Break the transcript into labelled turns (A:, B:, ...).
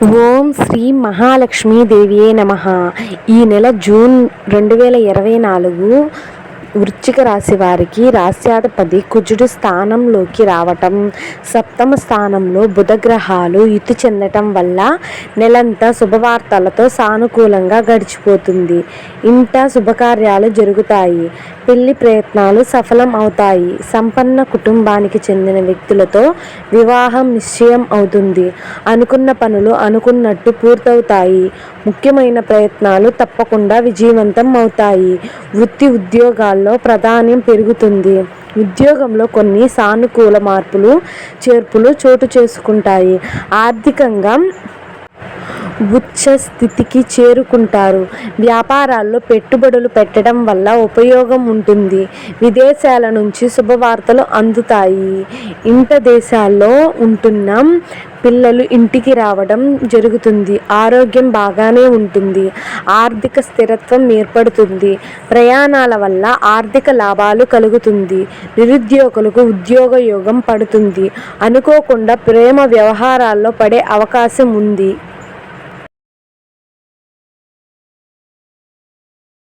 A: ఓం శ్రీ మహాలక్ష్మీదేవియే నమః. ఈ నెల జూన్ 2024 వృశ్చిక రాశి వారికి రాశ్యాధిపతి కుజుడు స్థానంలోకి రావటం, సప్తమ స్థానంలో బుధగ్రహాలు యుతి చెందటం వల్ల నెలంతా శుభవార్తలతో సానుకూలంగా గడిచిపోతుంది. ఇంట శుభకార్యాలు జరుగుతాయి. పెళ్లి ప్రయత్నాలు సఫలం అవుతాయి. సంపన్న కుటుంబానికి చెందిన వ్యక్తులతో వివాహం నిశ్చయం అవుతుంది. అనుకున్న పనులు అనుకున్నట్టు పూర్తవుతాయి. ముఖ్యమైన ప్రయత్నాలు తప్పకుండా విజయవంతం అవుతాయి. వృత్తి ఉద్యోగాల్లో ప్రాధాన్యం పెరుగుతుంది. ఉద్యోగంలో కొన్ని సానుకూల మార్పులు చేర్పులు చోటు చేసుకుంటాయి. ఆర్థికంగా ఉచ్చ స్థితికి చేరుకుంటారు. వ్యాపారాల్లో పెట్టుబడులు పెట్టడం వల్ల ఉపయోగం ఉంటుంది. విదేశాల నుంచి శుభవార్తలు అందుతాయి. దేశాల్లో ఉంటున్న పిల్లలు ఇంటికి రావడం జరుగుతుంది. ఆరోగ్యం బాగానే ఉంటుంది. ఆర్థిక స్థిరత్వం ఏర్పడుతుంది. ప్రయాణాల వల్ల ఆర్థిక లాభాలు కలుగుతుంది. నిరుద్యోగులకు ఉద్యోగ యోగం పడుతుంది. అనుకోకుండా ప్రేమ వ్యవహారాల్లో పడే అవకాశం ఉంది.